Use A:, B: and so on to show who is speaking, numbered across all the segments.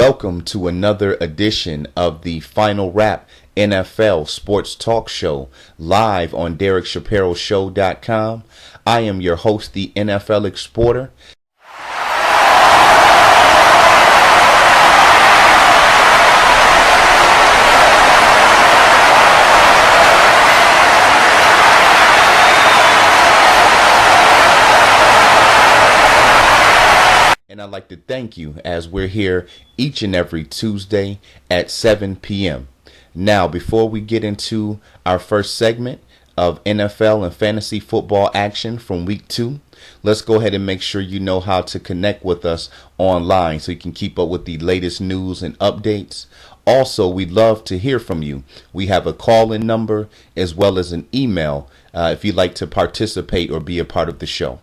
A: Welcome to another edition of the Final Wrap NFL Sports Talk Show, live on DerekShapiroShow.com. I am your host, the NFLExporter. And I'd like to thank you as we're here each and every Tuesday at 7 p.m. Now, before we get into our first segment of NFL and fantasy football action from week 2, let's go ahead and make sure you know how to connect with us online so you can keep up with the latest news and updates. Also, we'd love to hear from you. We have a call-in number as well as an email if you'd like to participate or be a part of the show.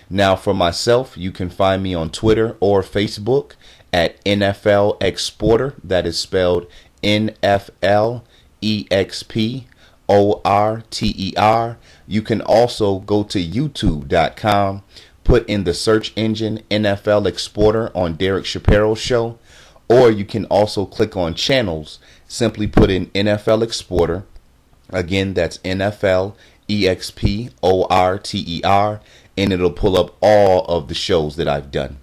A: Now, for myself, you can find me on Twitter or Facebook at NFLExporter. That is spelled NFLExporter. You can also go to YouTube.com, put in the search engine NFLExporter on Derek Shapiro Show, or you can also click on channels. Simply put in NFLExporter. Again, that's NFLExporter. And it'll pull up all of the shows that I've done.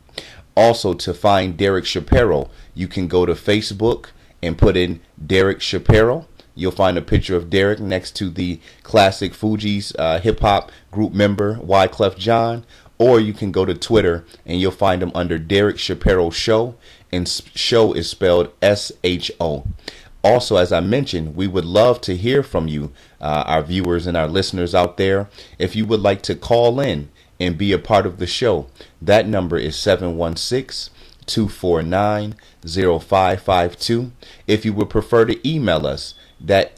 A: Also, to find Derek Shapiro, you can go to Facebook and put in Derek Shapiro. You'll find a picture of Derek next to the classic Fugees hip-hop group member Wyclef Jean. Or you can go to Twitter and you'll find him under Derek Shapiro Show. And show is spelled S-H-O. Also, as I mentioned, we would love to hear from you, our viewers and our listeners out there. If you would like to call in and be a part of the show, that number is 716-249-0552. If you would prefer to email us, that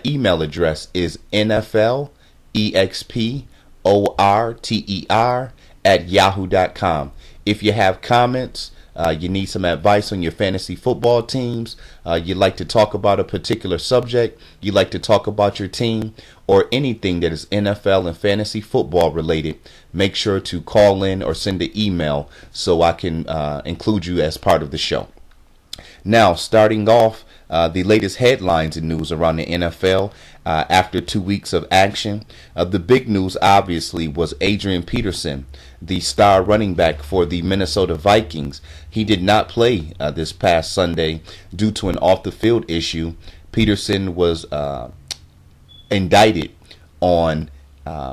A: email address is NFLExporter@yahoo.com. If you have comments, you need some advice on your fantasy football teams, you'd like to talk about a particular subject, you'd like to talk about your team, or anything that is NFL and fantasy football related, make sure to call in or send an email so I can include you as part of the show. Now, starting off, the latest headlines and news around the NFL after 2 weeks of action. The big news, obviously, was Adrian Peterson, the star running back for the Minnesota Vikings. He did not play this past Sunday due to an off-the-field issue. Peterson was indicted on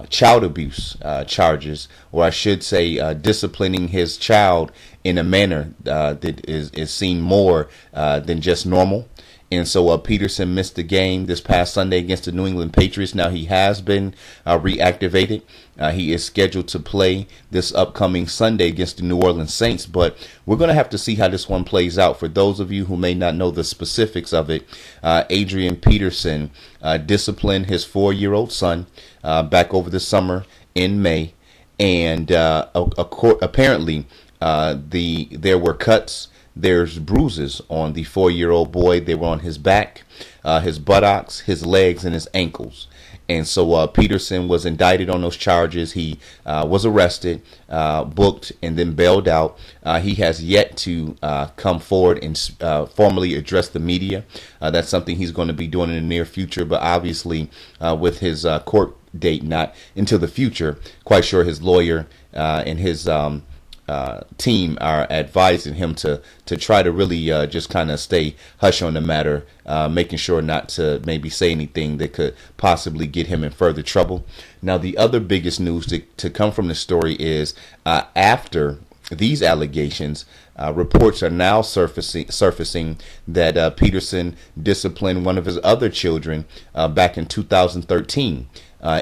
A: child abuse charges, or I should say disciplining his child in a manner that is seen more than just normal. And so Peterson missed the game this past Sunday against the New England Patriots. Now he has been reactivated. He is scheduled to play this upcoming Sunday against the New Orleans Saints. But we're going to have to see how this one plays out. For those of you who may not know the specifics of it, Adrian Peterson disciplined his 4-year-old son back over the summer in May. And apparently there were cuts. There's bruises on the 4-year-old boy. They were on his back, his buttocks, his legs, and his ankles. And so Peterson was indicted on those charges. He was arrested, booked, and then bailed out. He has yet to come forward and formally address the media. That's something he's going to be doing in the near future. But obviously, with his court date not until the future, quite sure his lawyer and his team are advising him to try to really just kind of stay hush on the matter, making sure not to maybe say anything that could possibly get him in further trouble. Now, the other biggest news to come from the story is after these allegations, reports are now surfacing that Peterson disciplined one of his other children back in 2013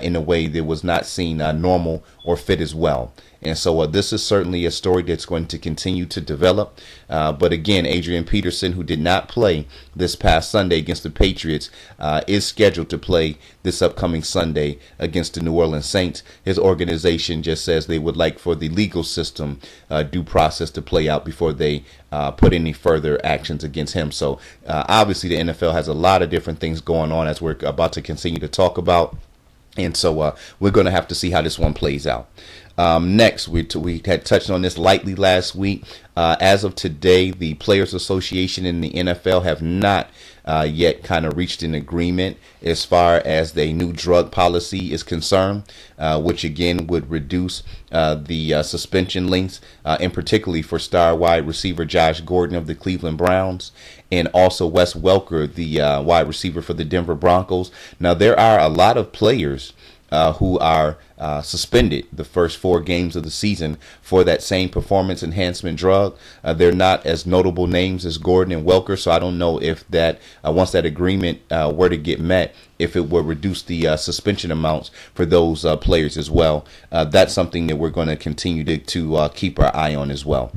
A: in a way that was not seen normal or fit as well. And so this is certainly a story that's going to continue to develop. But again, Adrian Peterson, who did not play this past Sunday against the Patriots, is scheduled to play this upcoming Sunday against the New Orleans Saints. His organization just says they would like for the legal system due process to play out before they put any further actions against him. So obviously the NFL has a lot of different things going on, as we're about to continue to talk about. And so we're going to have to see how this one plays out. Next, we had touched on this lightly last week. As of today, the Players Association in the NFL have not yet kind of reached an agreement as far as the new drug policy is concerned, which again would reduce the suspension lengths, and particularly for star wide receiver Josh Gordon of the Cleveland Browns, and also Wes Welker, the wide receiver for the Denver Broncos. Now, there are a lot of players who are suspended the first 4 games of the season for that same performance enhancement drug. They're not as notable names as Gordon and Welker, so I don't know if that once that agreement were to get met, if it will reduce the suspension amounts for those players as well. That's something that we're going to continue to keep our eye on as well.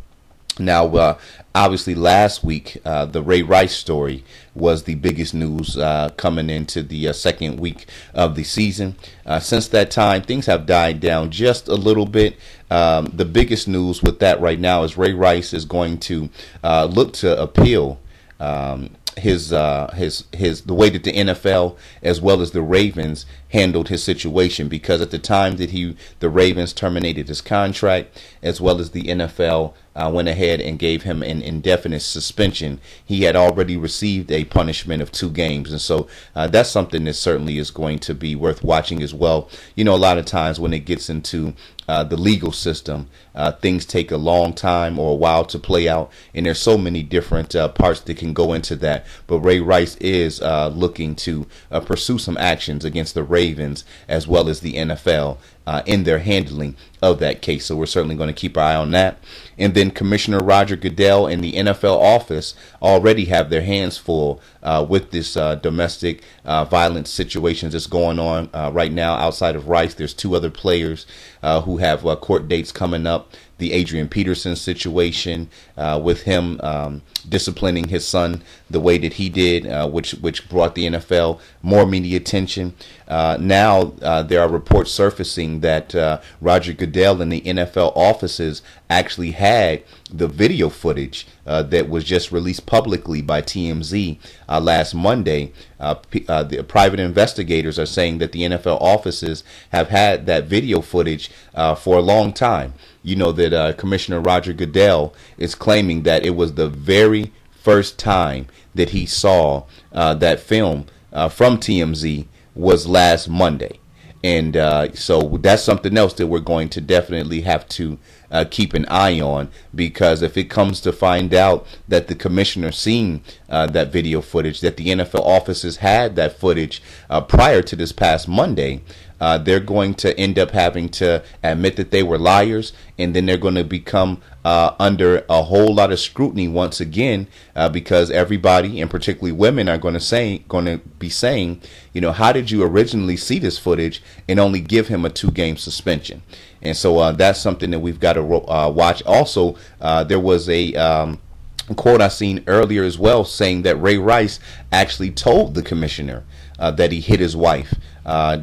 A: Now, obviously, last week, the Ray Rice story was the biggest news coming into the second week of the season. Since that time, things have died down just a little bit. The biggest news with that right now is Ray Rice is going to look to appeal the way that the NFL as well as the Ravens handled his situation, because at the time that the Ravens terminated his contract, as well as the NFL went ahead and gave him an indefinite suspension, he had already received a punishment of 2 games. And so that's something that certainly is going to be worth watching as well. You know, a lot of times when it gets into the legal system, things take a long time or a while to play out, and there's so many different parts that can go into that. But Ray Rice is looking to pursue some actions against the Ravens as well as the NFL in their handling of that case. So we're certainly going to keep our eye on that. And then Commissioner Roger Goodell and the NFL office already have their hands full with this domestic violence situations that's going on right now. Outside of Rice, there's 2 other players who have court dates coming up. The Adrian Peterson situation with him disciplining his son the way that he did, which brought the NFL more media attention. Now there are reports surfacing that Roger Goodell and the NFL offices actually had the video footage that was just released publicly by TMZ last Monday. The private investigators are saying that the NFL offices have had that video footage for a long time. You know that Commissioner Roger Goodell is claiming that it was the very first time that he saw that film from TMZ was last Monday. And so that's something else that we're going to definitely have to keep an eye on, because if it comes to find out that the commissioner seen that video footage, that the NFL offices had that footage prior to this past Monday, they're going to end up having to admit that they were liars, and then they're going to become under a whole lot of scrutiny once again, because everybody, and particularly women, are going to be saying, you know, how did you originally see this footage and only give him a 2-game suspension? And so that's something that we've got to watch. Also, there was a quote I seen earlier as well saying that Ray Rice actually told the commissioner that he hit his wife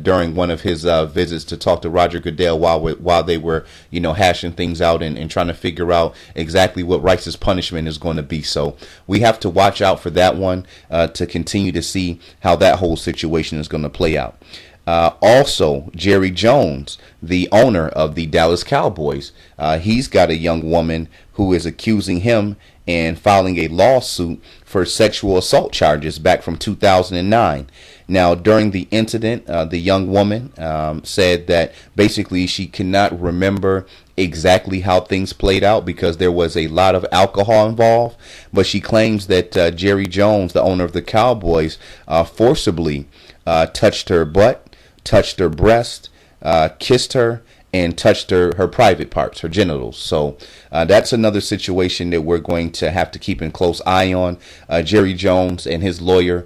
A: during one of his visits to talk to Roger Goodell while they were, you know, hashing things out and trying to figure out exactly what Rice's punishment is going to be. So we have to watch out for that one to continue to see how that whole situation is going to play out. Also, Jerry Jones, the owner of the Dallas Cowboys, he's got a young woman who is accusing him and filing a lawsuit for sexual assault charges back from 2009. Now, during the incident, the young woman said that basically she cannot remember exactly how things played out because there was a lot of alcohol involved, but she claims that Jerry Jones, the owner of the Cowboys, forcibly touched her butt, touched her breast, kissed her, and touched her private parts, her genitals. So that's another situation that we're going to have to keep a close eye on. Jerry Jones and his lawyer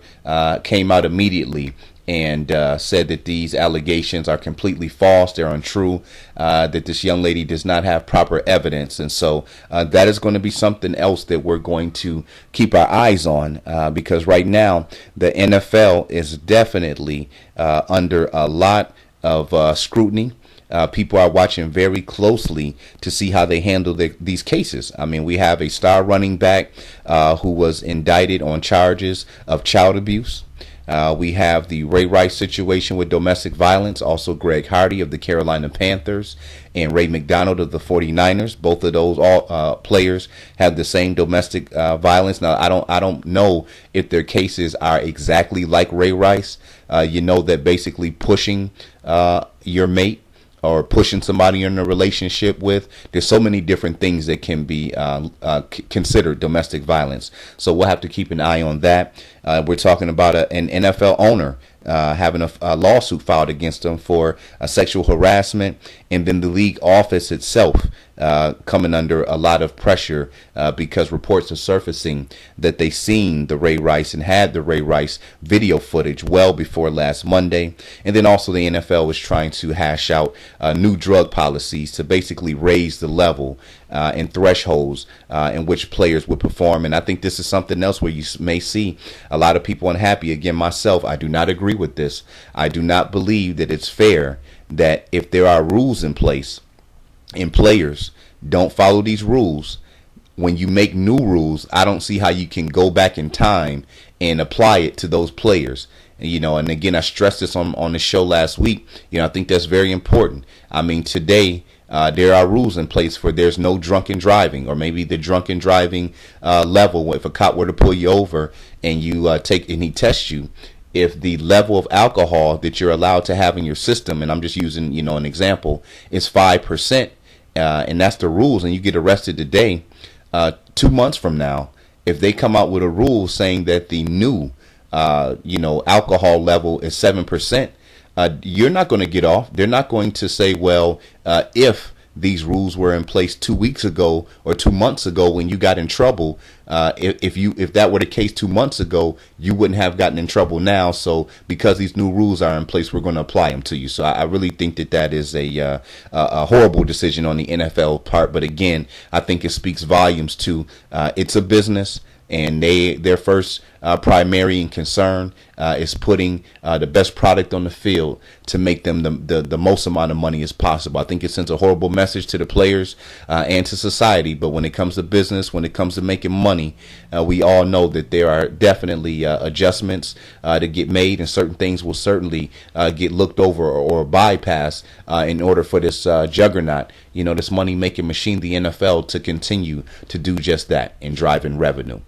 A: came out immediately and said that these allegations are completely false, they're untrue, that this young lady does not have proper evidence. And so that is going to be something else that we're going to keep our eyes on, because right now the NFL is definitely under a lot of scrutiny. People are watching very closely to see how they handle these cases. I mean, we have a star running back who was indicted on charges of child abuse. We have the Ray Rice situation with domestic violence, also Greg Hardy of the Carolina Panthers and Ray McDonald of the 49ers. Both of those players have the same domestic violence. Now, I don't know if their cases are exactly like Ray Rice. That basically pushing your mate or pushing somebody you're in a relationship with. There's so many different things that can be considered domestic violence. So we'll have to keep an eye on that. We're talking about an NFL owner having a lawsuit filed against them for sexual harassment, and then the league office itself coming under a lot of pressure because reports are surfacing that they seen the Ray Rice and had the Ray Rice video footage well before last Monday. And then also the NFL was trying to hash out new drug policies to basically raise the level and thresholds in which players would perform. And I think this is something else where you may see a lot of people unhappy. Again, myself, I do not agree with this. I do not believe that it's fair that if there are rules in place and players don't follow these rules, when you make new rules, I don't see how you can go back in time and apply it to those players. And again, I stressed this on the show last week. I think that's very important. I mean, today, there are rules in place for there's no drunken driving, or maybe the drunken driving level. If a cop were to pull you over and you and he tests you, if the level of alcohol that you're allowed to have in your system, and I'm just using an example, is 5%, and that's the rules, and you get arrested today, 2 months from now, if they come out with a rule saying that the new alcohol level is 7%. You're not going to get off. They're not going to say, well, if these rules were in place 2 weeks ago or 2 months ago when you got in trouble, if that were the case 2 months ago, you wouldn't have gotten in trouble now. So because these new rules are in place, we're going to apply them to you. So I really think that is a horrible decision on the NFL part. But again, I think it speaks volumes to it's a business. And their first primary and concern is putting the best product on the field to make them the most amount of money as possible. I think it sends a horrible message to the players and to society. But when it comes to business, when it comes to making money, we all know that there are definitely adjustments to get made, and certain things will certainly get looked over or bypassed in order for this juggernaut, this money-making machine, the NFL, to continue to do just that and drive in revenue.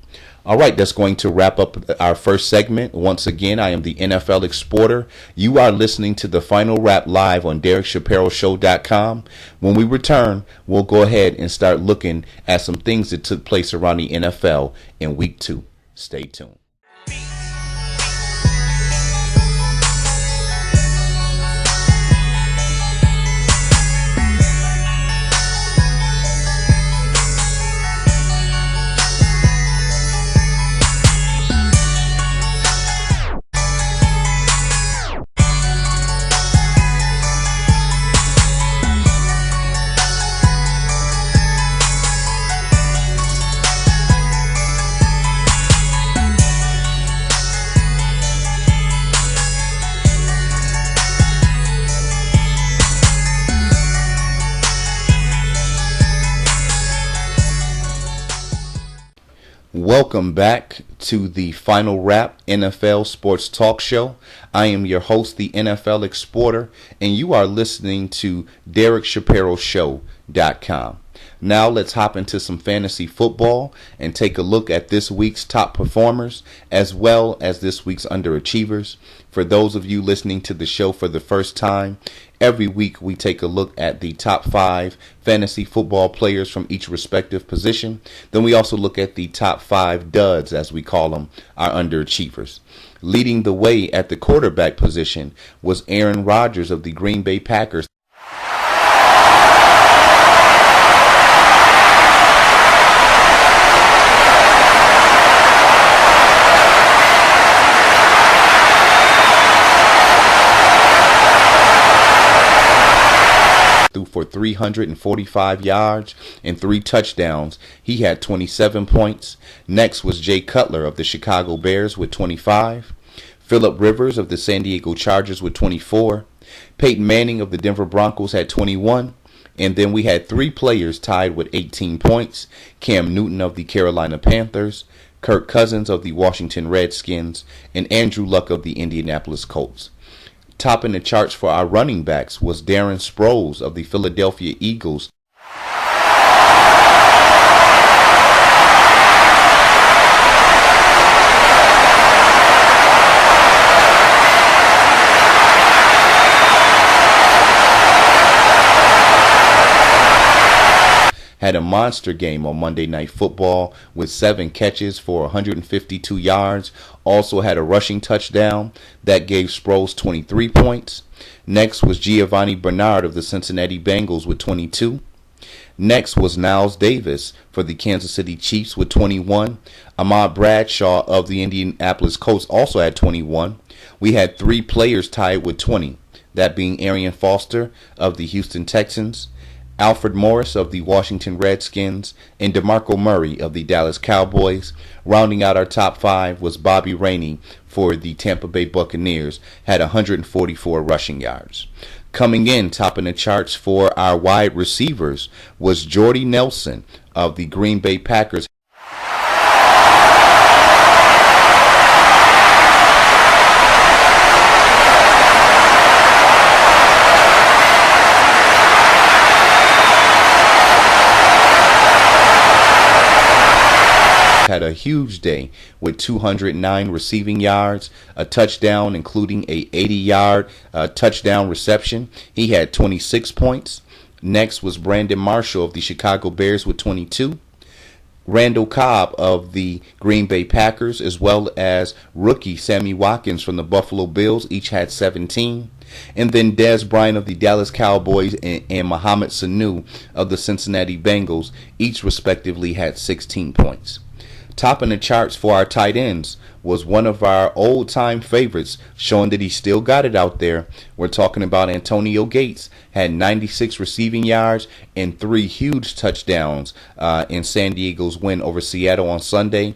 A: All right, that's going to wrap up our first segment. Once again, I am the NFL Exporter. You are listening to the Final Wrap live on DerekShapiroShow.com. When we return, we'll go ahead and start looking at some things that took place around the NFL in Week 2. Stay tuned. Welcome back to the Final Wrap NFL Sports Talk Show. I am your host, the NFL Exporter, and you are listening to DerekShapiroShow.com. Now let's hop into some fantasy football and take a look at this week's top performers as well as this week's underachievers. For those of you listening to the show for the first time, every week we take a look at the top 5 fantasy football players from each respective position. Then we also look at the top 5 duds, as we call them, our underachievers. Leading the way at the quarterback position was Aaron Rodgers of the Green Bay Packers. For 345 yards and 3 touchdowns. He had 27 points. Next was Jay Cutler of the Chicago Bears with 25. Phillip Rivers of the San Diego Chargers with 24. Peyton Manning of the Denver Broncos had 21. And then we had 3 players tied with 18 points. Cam Newton of the Carolina Panthers, Kirk Cousins of the Washington Redskins, and Andrew Luck of the Indianapolis Colts. Topping the charts for our running backs was Darren Sproles of the Philadelphia Eagles. Had a monster game on Monday Night Football with 7 catches for 152 yards. Also had a rushing touchdown that gave Sproles 23 points. Next was Giovanni Bernard of the Cincinnati Bengals with 22. Next was Niles Davis for the Kansas City Chiefs with 21. Ahmad Bradshaw of the Indianapolis Colts also had 21. We had 3 players tied with 20, that being Arian Foster of the Houston Texans, Alfred Morris of the Washington Redskins, and DeMarco Murray of the Dallas Cowboys. Rounding out our top 5 was Bobby Rainey for the Tampa Bay Buccaneers, had 144 rushing yards. Coming in, topping the charts for our wide receivers was Jordy Nelson of the Green Bay Packers. Had a huge day with 209 receiving yards, a touchdown, including a 80-yard touchdown reception. He had 26 points. Next was Brandon Marshall of the Chicago Bears with 22. Randall Cobb of the Green Bay Packers, as well as rookie Sammy Watkins from the Buffalo Bills, each had 17. And then Dez Bryant of the Dallas Cowboys and Mohamed Sanu of the Cincinnati Bengals, each respectively had 16 points. Topping the charts for our tight ends was one of our old-time favorites, showing that he still got it out there. We're talking about Antonio Gates, had 96 receiving yards and 3 huge touchdowns in San Diego's win over Seattle on Sunday.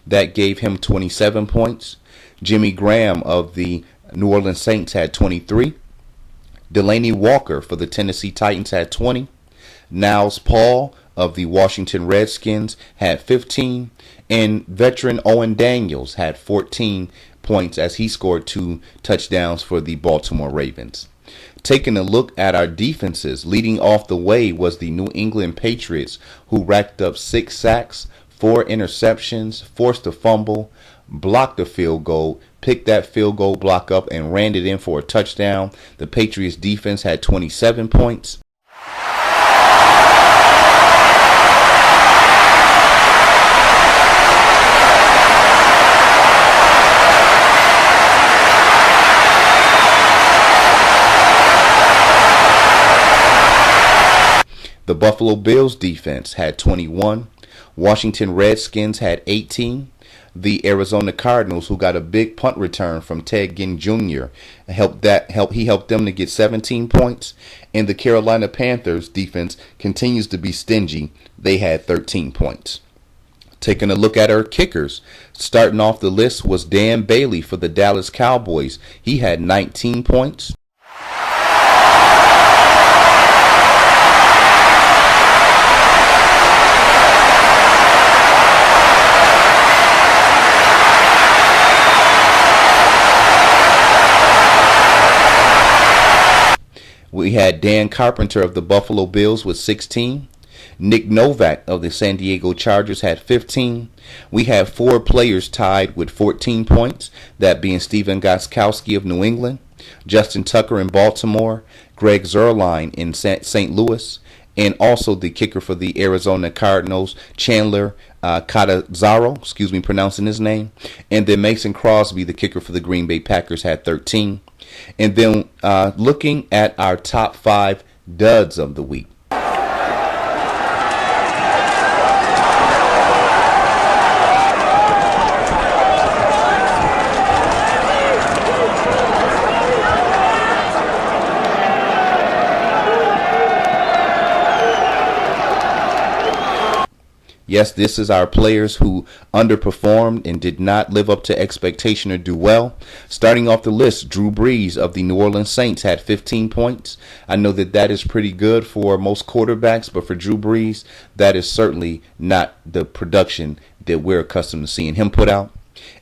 A: That gave him 27 points. Jimmy Graham of the New Orleans Saints had 23. Delaney Walker for the Tennessee Titans had 20. Niles Paul of the Washington Redskins had 15. And veteran Owen Daniels had 14 points as he scored 2 touchdowns for the Baltimore Ravens. Taking a look at our defenses, leading off the way was the New England Patriots, who racked up 6 sacks, 4 interceptions, forced a fumble, blocked a field goal, picked that field goal block up, and ran it in for a touchdown. The Patriots defense had 27 points. The Buffalo Bills defense had 21. Washington Redskins had 18. The Arizona Cardinals, who got a big punt return from Ted Ginn Jr., helped them to get 17 points. And the Carolina Panthers defense continues to be stingy. They had 13 points. Taking a look at our kickers, starting off the list was Dan Bailey for the Dallas Cowboys. He had 19 points. We had Dan Carpenter of the Buffalo Bills with 16. Nick Novak of the San Diego Chargers had 15. We had 4 players tied with 14 points, that being Stephen Gostkowski of New England, Justin Tucker in Baltimore, Greg Zuerlein in St. Louis, and also the kicker for the Arizona Cardinals, Chandler Catanzaro, pronouncing his name. And then Mason Crosby, the kicker for the Green Bay Packers, had 13. And then looking at our top 5 duds of the week. Yes, this is our players who underperformed and did not live up to expectation or do well. Starting off the list, Drew Brees of the New Orleans Saints had 15 points. I know that is pretty good for most quarterbacks, but for Drew Brees, that is certainly not the production that we're accustomed to seeing him put out.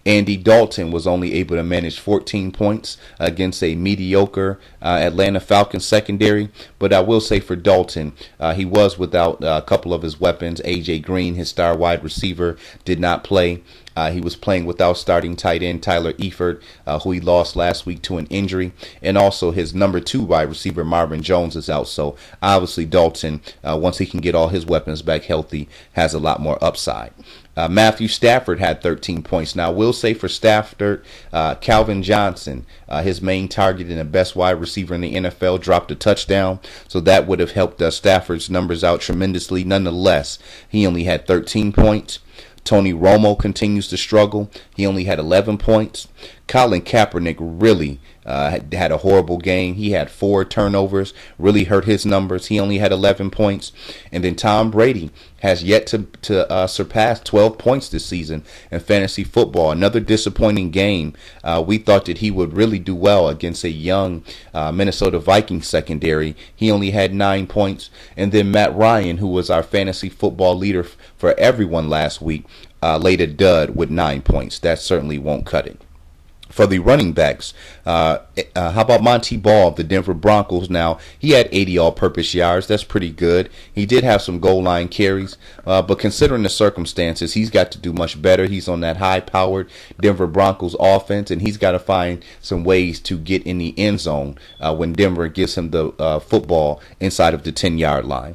A: Andy Dalton was only able to manage 14 points against a mediocre Atlanta Falcons secondary. But I will say for Dalton, he was without a couple of his weapons. A.J. Green, his star wide receiver, did not play. He was playing without starting tight end Tyler Eifert, who he lost last week to an injury. And also his number 2 wide receiver Marvin Jones is out. So obviously Dalton, once he can get all his weapons back healthy, has a lot more upside. Matthew Stafford had 13 points. Now, I will say for Stafford, Calvin Johnson, his main target and the best wide receiver in the NFL, dropped a touchdown. So that would have helped Stafford's numbers out tremendously. Nonetheless, he only had 13 points. Tony Romo continues to struggle. He only had 11 points. Colin Kaepernick really had a horrible game. He had 4 turnovers, really hurt his numbers. He only had 11 points. And then Tom Brady has yet to surpass 12 points this season in fantasy football. Another disappointing game. We thought that he would really do well against a young Minnesota Vikings secondary. He only had 9 points. And then Matt Ryan, who was our fantasy football leader for everyone last week, laid a dud with 9 points. That certainly won't cut it. For the running backs, how about Monty Ball of the Denver Broncos? Now, he had 80 all-purpose yards. That's pretty good. He did have some goal line carries, but considering the circumstances, he's got to do much better. He's on that high-powered Denver Broncos offense, and he's got to find some ways to get in the end zone when Denver gives him the football inside of the 10-yard line.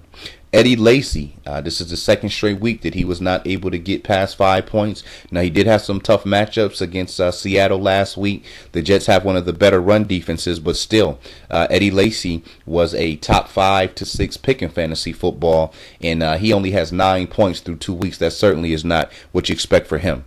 A: Eddie Lacy, this is the second straight week that he was not able to get past 5 points. Now, he did have some tough matchups against Seattle last week. The Jets have one of the better run defenses, but still, Eddie Lacy was a top 5 to 6 pick in fantasy football, and he only has 9 points through 2 weeks. That certainly is not what you expect for him.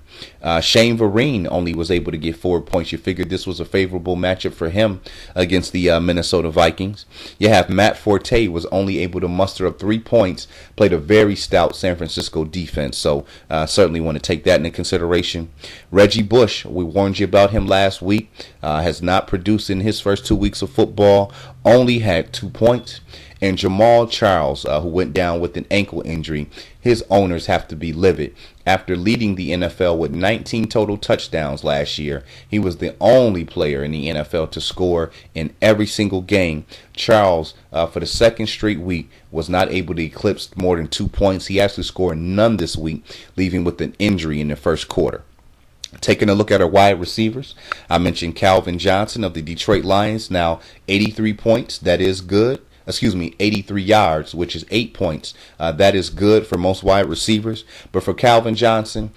A: Shane Vereen only was able to get 4 points. You figured this was a favorable matchup for him against the Minnesota Vikings. You have Matt Forte was only able to muster up 3 points, played a very stout San Francisco defense, so certainly want to take that into consideration. Reggie Bush, we warned you about him last week, has not produced in his first 2 weeks of football, only had 2 points. And Jamal Charles, who went down with an ankle injury, his owners have to be livid. After leading the NFL with 19 total touchdowns last year, he was the only player in the NFL to score in every single game. Charles, for the second straight week, was not able to eclipse more than 2 points. He actually scored none this week, leaving with an injury in the first quarter. Taking a look at our wide receivers, I mentioned Calvin Johnson of the Detroit Lions. Now, 83 points. That is good. 83 yards, which is 8 points. That is good for most wide receivers. But for Calvin Johnson,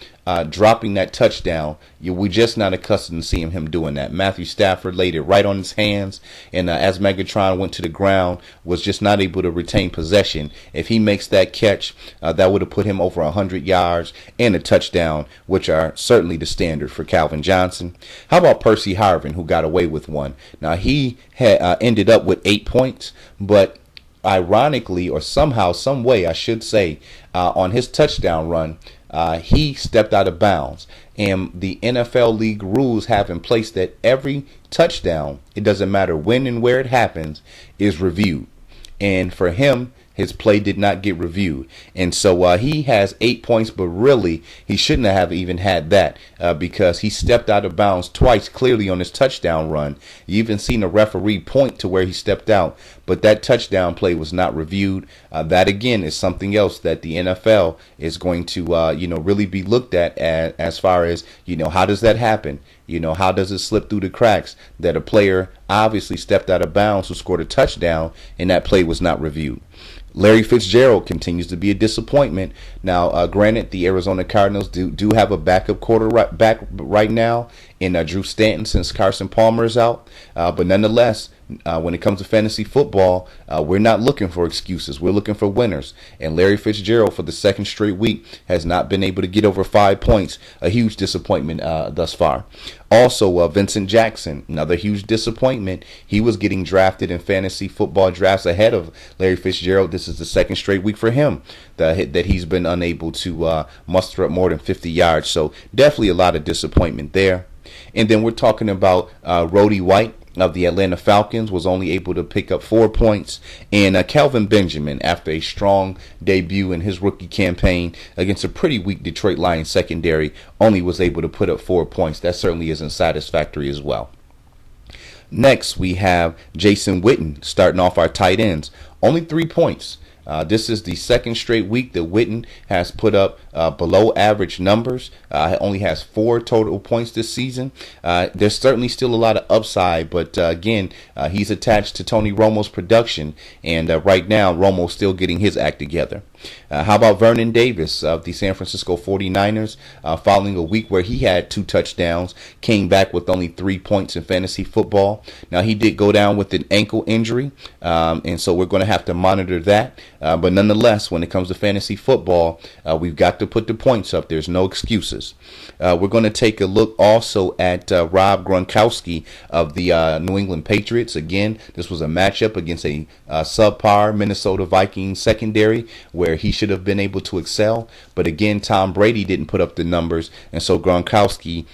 A: dropping that touchdown, we're just not accustomed to seeing him doing that. Matthew Stafford laid it right on his hands, and as Megatron went to the ground, was just not able to retain possession. If he makes that catch, that would have put him over 100 yards and a touchdown, which are certainly the standard for Calvin Johnson. How about Percy Harvin, who got away with one? Now, he had ended up with 8 points, but ironically, or somehow, some way, I should say, on his touchdown run, he stepped out of bounds. And the NFL league rules have in place that every touchdown, it doesn't matter when and where it happens, is reviewed. And for him, his play did not get reviewed. And so he has 8 points, but really he shouldn't have even had that because he stepped out of bounds twice clearly on his touchdown run. You even seen a referee point to where he stepped out, but that touchdown play was not reviewed. That, again, is something else that the NFL is going to, really be looked at as far as, how does that happen? How does it slip through the cracks that a player obviously stepped out of bounds who scored a touchdown and that play was not reviewed? Larry Fitzgerald continues to be a disappointment. Now, granted, the Arizona Cardinals do have a backup quarterback right now in Drew Stanton since Carson Palmer is out. But nonetheless, when it comes to fantasy football, we're not looking for excuses. We're looking for winners. And Larry Fitzgerald, for the second straight week, has not been able to get over 5 points. A huge disappointment thus far. Also, Vincent Jackson, another huge disappointment. He was getting drafted in fantasy football drafts ahead of Larry Fitzgerald. This is the second straight week for him that he's been unable to muster up more than 50 yards. So definitely a lot of disappointment there. And then we're talking about Roddy White of the Atlanta Falcons was only able to pick up 4 points. And Kelvin Benjamin, after a strong debut in his rookie campaign against a pretty weak Detroit Lions secondary, only was able to put up 4 points. That certainly isn't satisfactory as well. Next, we have Jason Witten starting off our tight ends. Only 3 points. This is the second straight week that Witten has put up below average numbers. Only has 4 total points this season. There's certainly still a lot of upside, but again, he's attached to Tony Romo's production, and right now Romo's still getting his act together. How about Vernon Davis of the San Francisco 49ers? Following a week where he had 2 touchdowns, came back with only 3 points in fantasy football. Now, he did go down with an ankle injury, and so we're going to have to monitor that. But nonetheless, when it comes to fantasy football, we've got to put the points up. There's no excuses. We're going to take a look also at Rob Gronkowski of the New England Patriots. Again, this was a matchup against a subpar Minnesota Vikings secondary where he should have been able to excel. But again, Tom Brady didn't put up the numbers, and so Gronkowski,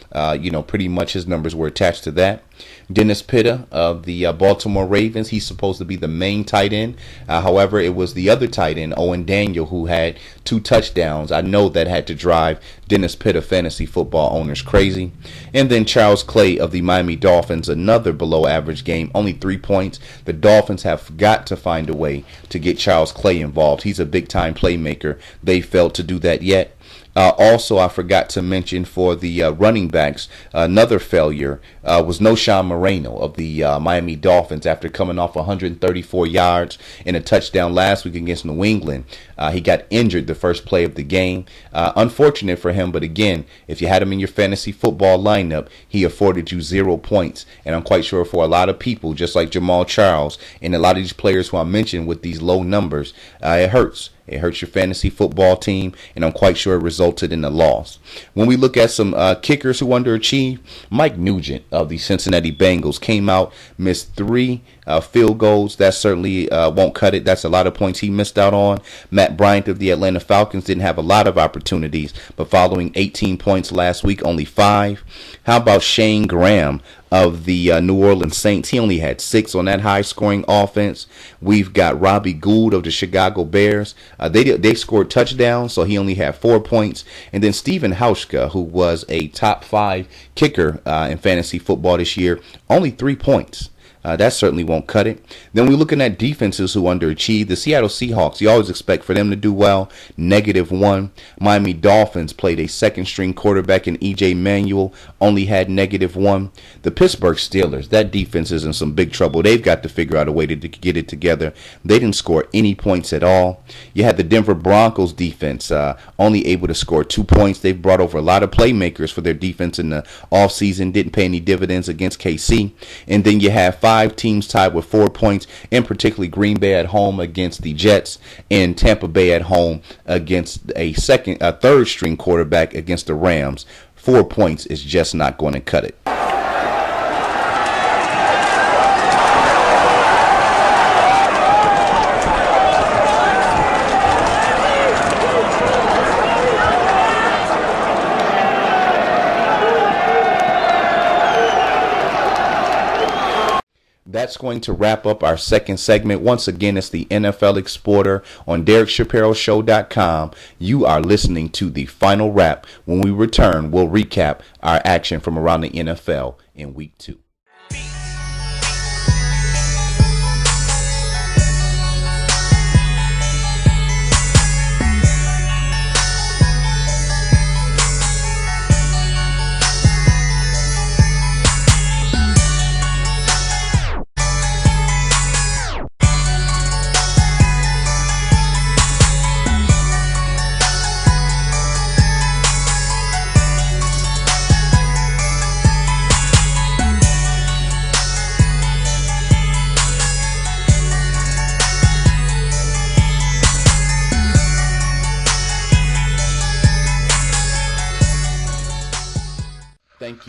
A: pretty much his numbers were attached to that. Dennis Pitta of the Baltimore Ravens, he's supposed to be the main tight end. However, it was the other tight end, Owen Daniel, who had 2 touchdowns. I know that had to drive Dennis Pitta fantasy football owners crazy. And then Charles Clay of the Miami Dolphins, another below average game, only 3 points. The Dolphins have got to find a way to get Charles Clay involved. He's a big time playmaker. They failed to do that yet. Also, I forgot to mention for the running backs, another failure was Noshawn Moreno of the Miami Dolphins after coming off 134 yards and a touchdown last week against New England. He got injured the first play of the game. Unfortunate for him, but again, if you had him in your fantasy football lineup, he afforded you 0 points. And I'm quite sure for a lot of people, just like Jamal Charles and a lot of these players who I mentioned with these low numbers, it hurts. It hurts your fantasy football team, and I'm quite sure it resulted in a loss. When we look at some kickers who underachieved, Mike Nugent of the Cincinnati Bengals came out, missed 3 field goals. That certainly won't cut it. That's a lot of points he missed out on. Matt Bryant of the Atlanta Falcons didn't have a lot of opportunities, but following 18 points last week, only 5. How about Shane Graham of the New Orleans Saints? He only had 6 on that high-scoring offense. We've got Robbie Gould of the Chicago Bears. They scored touchdowns, so he only had 4 points. And then Steven Hauschka, who was a top 5 kicker in fantasy football this year, only 3 points. That certainly won't cut it. Then we're looking at defenses who underachieved. The Seattle Seahawks, you always expect for them to do well, -1. Miami Dolphins played a second-string quarterback in E.J. Manuel, only had -1. The Pittsburgh Steelers, that defense is in some big trouble. They've got to figure out a way to get it together. They didn't score any points at all. You had the Denver Broncos defense, only able to score 2 points. They've brought over a lot of playmakers for their defense in the offseason, didn't pay any dividends against KC. And then you have 5 teams tied with 4 points, and particularly Green Bay at home against the Jets, and Tampa Bay at home against a third string quarterback against the Rams. 4 points is just not going to cut it. That's going to wrap up our second segment. Once again, it's the NFL Exporter on DerekShapiroShow.com. You are listening to the final wrap. When we return, we'll recap our action from around the NFL in Week 2.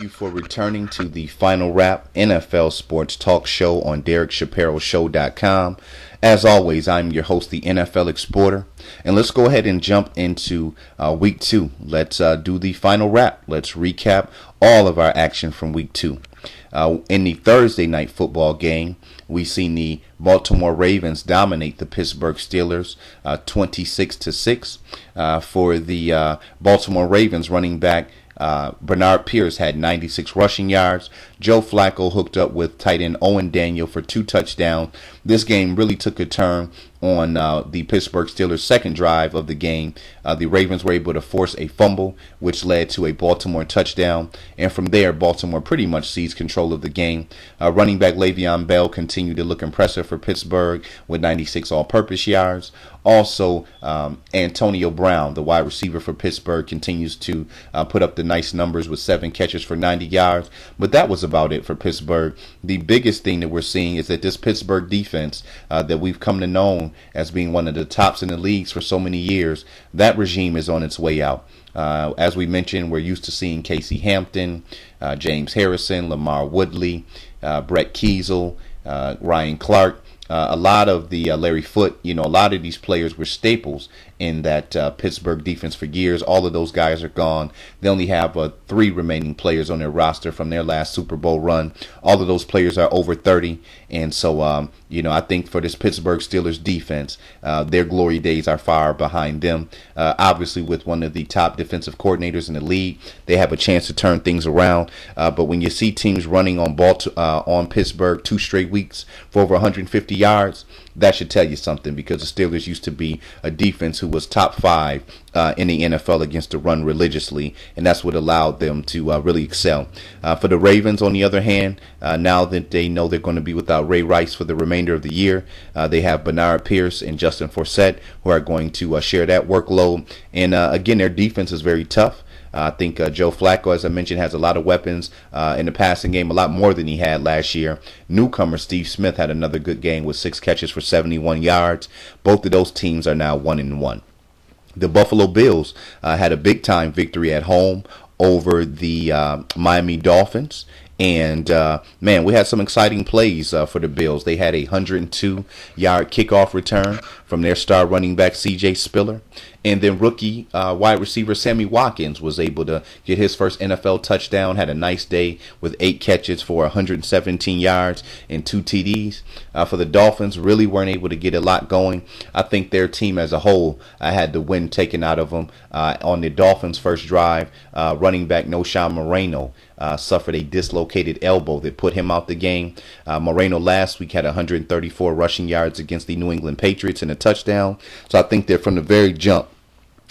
A: you for returning to the Final Wrap NFL Sports Talk Show on DerekShapiroShow.com. As always, I'm your host, the NFL Exporter, and let's go ahead and jump into Week 2. Let's do the final wrap. Let's recap all of our action from Week 2. In the Thursday night football game, we seen the Baltimore Ravens dominate the Pittsburgh Steelers 26-6. For the Baltimore Ravens, running back Bernard Pierce had 96 rushing yards. Joe Flacco hooked up with tight end Owen Daniel for 2 touchdowns. This game really took a turn on the Pittsburgh Steelers' second drive of the game. The Ravens were able to force a fumble, which led to a Baltimore touchdown. And from there, Baltimore pretty much seized control of the game. Running back Le'Veon Bell continued to look impressive for Pittsburgh with 96 all-purpose yards. Also, Antonio Brown, the wide receiver for Pittsburgh, continues to put up the nice numbers with 7 catches for 90 yards. But that was about it for Pittsburgh. The biggest thing that we're seeing is that this Pittsburgh defense that we've come to know as being one of the tops in the leagues for so many years, that regime is on its way out. As we mentioned, we're used to seeing Casey Hampton, James Harrison, Lamar Woodley, Brett Kiesel, Ryan Clark. A lot of the Larry Foote, a lot of these players were staples in that Pittsburgh defense for years. All of those guys are gone. They only have 3 remaining players on their roster from their last Super Bowl run. All of those players are over 30. And so, I think for this Pittsburgh Steelers defense, their glory days are far behind them. Obviously, with one of the top defensive coordinators in the league, they have a chance to turn things around. But when you see teams running on Pittsburgh 2 straight weeks for over 150 yards, that should tell you something, because the Steelers used to be a defense who was top 5 in the NFL against the run religiously, and that's what allowed them to really excel. For the Ravens, on the other hand, now that they know they're going to be without Ray Rice for the remainder of the year, they have Bernard Pierce and Justin Forsett who are going to share that workload. And again, their defense is very tough. I think Joe Flacco, as I mentioned, has a lot of weapons in the passing game, a lot more than he had last year. Newcomer Steve Smith had another good game with 6 catches for 71 yards. Both of those teams are now 1-1. The Buffalo Bills had a big-time victory at home over the Miami Dolphins. And, we had some exciting plays for the Bills. They had a 102-yard kickoff return from their star running back, C.J. Spiller. And then rookie wide receiver Sammy Watkins was able to get his first NFL touchdown, had a nice day with 8 catches for 117 yards and 2 TDs. For the Dolphins, really weren't able to get a lot going. I think their team as a whole had the wind taken out of them. On the Dolphins' first drive, running back Noshawn Moreno suffered a dislocated elbow that put him out the game. Moreno last week had 134 rushing yards against the New England Patriots and a touchdown. So I think that from the very jump,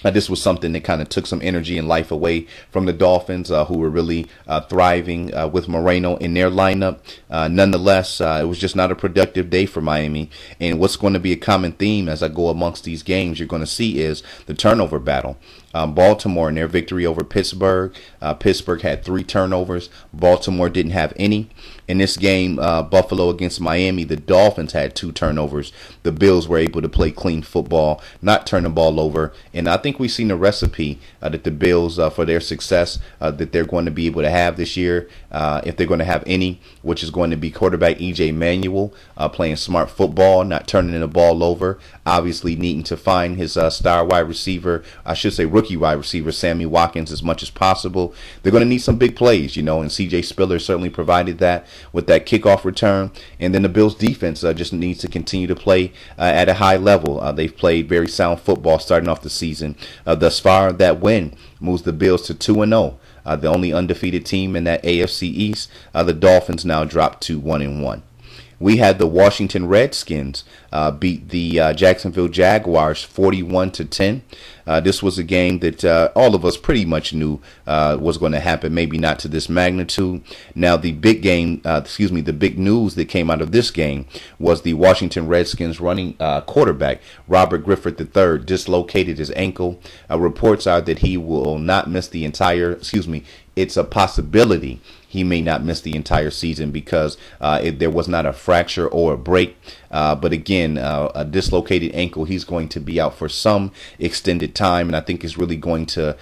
A: this was something that kind of took some energy and life away from the Dolphins, who were really thriving with Moreno in their lineup. Nonetheless, it was just not a productive day for Miami. And what's going to be a common theme as I go amongst these games, you're going to see is the turnover battle. Baltimore in their victory over Pittsburgh. Pittsburgh had 3 turnovers. Baltimore didn't have any. In this game, Buffalo against Miami, the Dolphins had 2 turnovers. The Bills were able to play clean football, not turn the ball over. And I think we've seen a recipe that the Bills, for their success, that they're going to be able to have this year, if they're going to have any, which is going to be quarterback E.J. Manuel playing smart football, not turning the ball over, obviously needing to find his star wide receiver, I should say rookie wide receiver, Sammy Watkins, as much as possible. They're going to need some big plays, and C.J. Spiller certainly provided that with that kickoff return. And then the Bills defense just needs to continue to play at a high level. They've played very sound football starting off the season. Thus far, that win moves the Bills to 2-0. The only undefeated team in that AFC East. The Dolphins now drop to 1-1. We had the Washington Redskins beat the Jacksonville Jaguars 41-10. This was a game that all of us pretty much knew was going to happen, maybe not to this magnitude. Now, the big news that came out of this game was the Washington Redskins running quarterback, Robert Griffith III, dislocated his ankle. Reports are that he will not miss the entire, it's a possibility he may not miss the entire season because there was not a fracture or a break. But again, a dislocated ankle, he's going to be out for some extended time, and I think it's really going to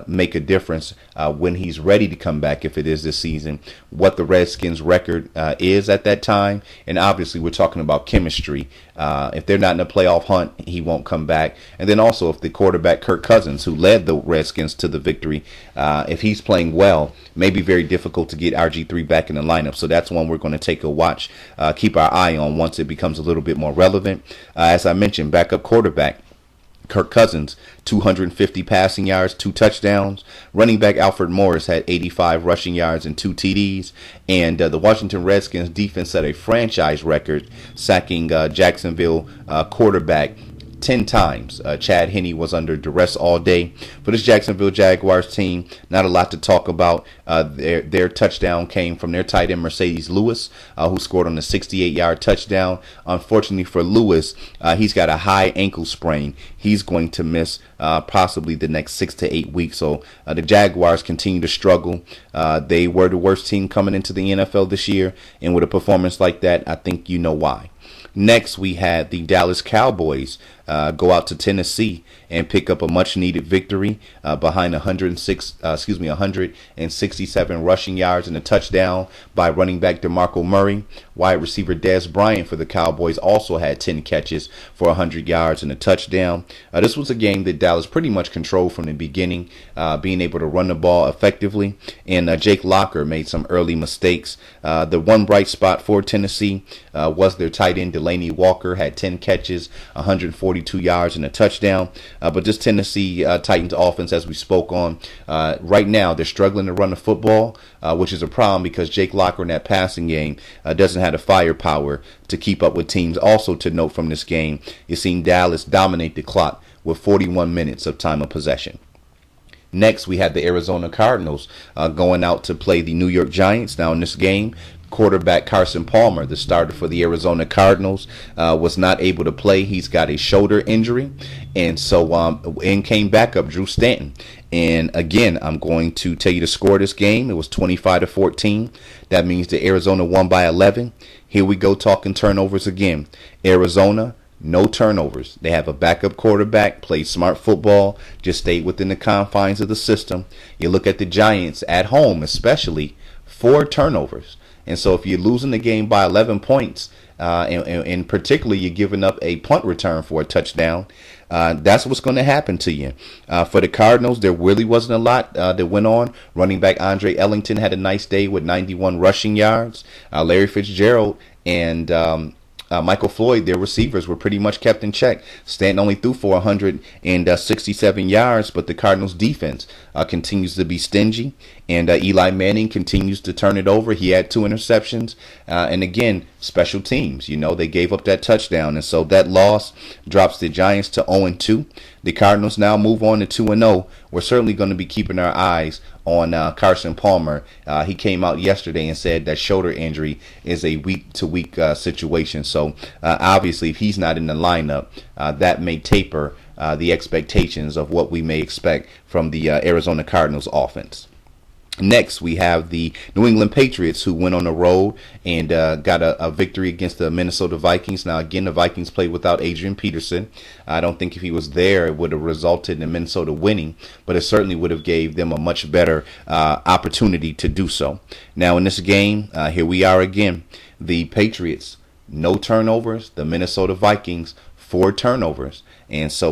A: make a difference when he's ready to come back, if it is this season, what the Redskins record is at that time. And obviously we're talking about chemistry. If they're not in a playoff hunt, he won't come back. And then also if the quarterback Kirk Cousins, who led the Redskins to the victory, if he's playing well, may be very difficult to get RG3 back in the lineup. So that's one we're going to take a watch, keep our eye on once it becomes a little bit more relevant. As I mentioned, backup quarterback Kirk Cousins, 250 passing yards, 2 touchdowns. Running back Alfred Morris had 85 rushing yards and 2 TDs. And the Washington Redskins defense set a franchise record, sacking Jacksonville quarterback 10 times. Chad Henne was under duress all day. For this Jacksonville Jaguars team, not a lot to talk about. Their touchdown came from their tight end Mercedes Lewis, who scored on a 68-yard touchdown. Unfortunately for Lewis, he's got a high ankle sprain. He's going to miss possibly the next 6 to 8 weeks. So the Jaguars continue to struggle. They were the worst team coming into the NFL this year, and with a performance like that, I think you know why. Next, we had the Dallas Cowboys go out to Tennessee and pick up a much-needed victory behind 167 rushing yards and a touchdown by running back DeMarco Murray. Wide receiver Dez Bryant for the Cowboys also had 10 catches for 100 yards and a touchdown. This was a game that Dallas pretty much controlled from the beginning, being able to run the ball effectively. And Jake Locker made some early mistakes. The one bright spot for Tennessee was their tight end Delaney Walker, had 10 catches, 142 yards and a touchdown. But this Tennessee Titans offense, as we spoke on, right now they're struggling to run the football, which is a problem because Jake Locker in that passing game doesn't have the firepower to keep up with teams. Also to note from this game, you've seen Dallas dominate the clock with 41 minutes of time of possession. Next, we had the Arizona Cardinals going out to play the New York Giants. Now in this game, quarterback Carson Palmer, the starter for the Arizona Cardinals, was not able to play. He's got a shoulder injury, and so in came backup Drew Stanton. And again, I'm going to tell you the score of this game. It was 25-14. That means that Arizona won by 11. Here we go talking turnovers again. Arizona, no turnovers. They have a backup quarterback, played smart football, just stayed within the confines of the system. You look at the Giants at home, especially 4 turnovers. And so if you're losing the game by 11 points, and particularly you're giving up a punt return for a touchdown, that's what's going to happen to you. For the Cardinals, there really wasn't a lot that went on. Running back Andre Ellington had a nice day with 91 rushing yards. Larry Fitzgerald and Michael Floyd, their receivers, were pretty much kept in check. Stanton only threw for 167 yards, but the Cardinals defense continues to be stingy, and Eli Manning continues to turn it over. He had 2 interceptions, and again, special teams, they gave up that touchdown, and so that loss drops the Giants to 0-2. The Cardinals now move on to 2-0. We're certainly going to be keeping our eyes on Carson Palmer. He came out yesterday and said that shoulder injury is a week-to-week situation. So obviously, if he's not in the lineup, that may taper the expectations of what we may expect from the Arizona Cardinals offense. Next, we have the New England Patriots, who went on the road and got a victory against the Minnesota Vikings. Now, again, the Vikings played without Adrian Peterson. I don't think if he was there, it would have resulted in Minnesota winning, but it certainly would have gave them a much better opportunity to do so. Now, in this game, here we are again. The Patriots, no turnovers. The Minnesota Vikings, 4 turnovers. And so,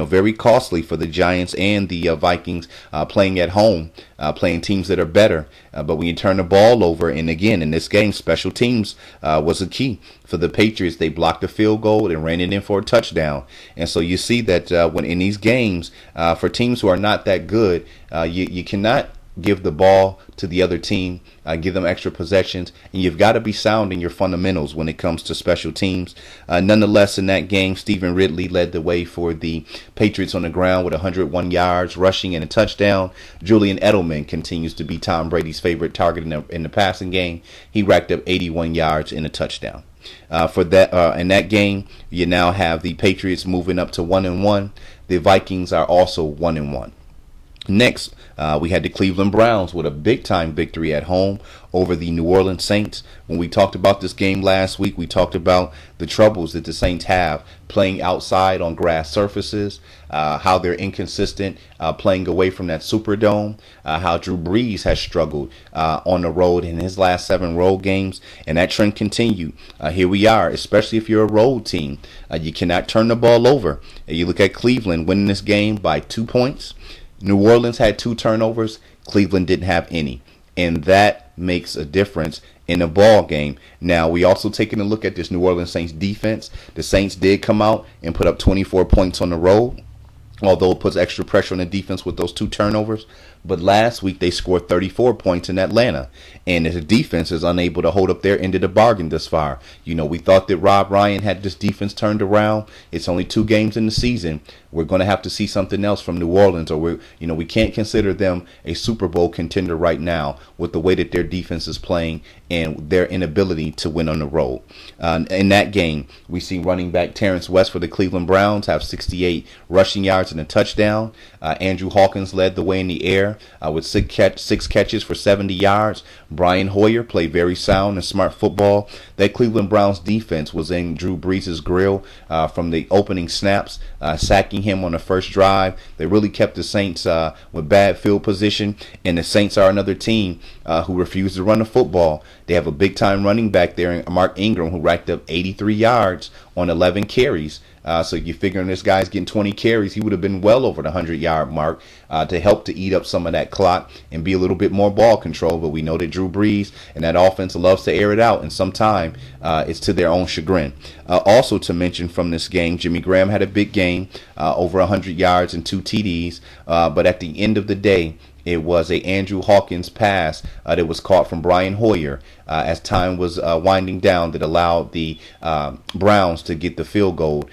A: very costly for the Giants and the Vikings playing at home, playing teams that are better. But when you turn the ball over, and again, in this game, special teams was a key. For the Patriots, they blocked a field goal and ran it in for a touchdown. And so you see that when in these games, for teams who are not that good, you cannot give the ball to the other team, give them extra possessions, and you've got to be sound in your fundamentals when it comes to special teams. Nonetheless, in that game, Stephen Ridley led the way for the Patriots on the ground with 101 yards, rushing, and a touchdown. Julian Edelman continues to be Tom Brady's favorite target in the passing game. He racked up 81 yards and a touchdown. For that, in that game, you now have the Patriots moving up to 1-1. The Vikings are also 1-1. Next, we had the Cleveland Browns with a big-time victory at home over the New Orleans Saints. When we talked about this game last week, we talked about the troubles that the Saints have playing outside on grass surfaces, how they're inconsistent playing away from that Superdome, how Drew Brees has struggled on the road in his last 7 road games, and that trend continued. Here we are, especially if you're a road team. You cannot turn the ball over. You look at Cleveland winning this game by 2 points. New Orleans had 2 turnovers. Cleveland didn't have any. And that makes a difference in a ball game. Now, we also taking a look at this New Orleans Saints defense. The Saints did come out and put up 24 points on the road, although it puts extra pressure on the defense with those 2 turnovers. But last week they scored 34 points in Atlanta, and the defense is unable to hold up their end of the bargain thus far. We thought that Rob Ryan had this defense turned around. It's only 2 games in the season. We're going to have to see something else from New Orleans, or we can't consider them a Super Bowl contender right now with the way that their defense is playing and their inability to win on the road. In that game, we see running back Terrence West for the Cleveland Browns have 68 rushing yards and a touchdown. Andrew Hawkins led the way in the air with 6 catches for 70 yards. Brian Hoyer played very sound and smart football. That Cleveland Browns defense was in Drew Brees' grill from the opening snaps, sacking him on the first drive. They really kept the Saints with bad field position, and the Saints are another team who refuse to run the football. They have a big-time running back there, Mark Ingram, who racked up 83 yards on 11 carries. So you're figuring this guy's getting 20 carries. He would have been well over the 100-yard mark to help to eat up some of that clock and be a little bit more ball control. But we know that Drew Brees and that offense loves to air it out, and sometimes it's to their own chagrin. Also to mention from this game, Jimmy Graham had a big game, over 100 yards and 2 TDs. But at the end of the day, it was a Andrew Hawkins pass that was caught from Brian Hoyer as time was winding down that allowed the Browns to get the field goal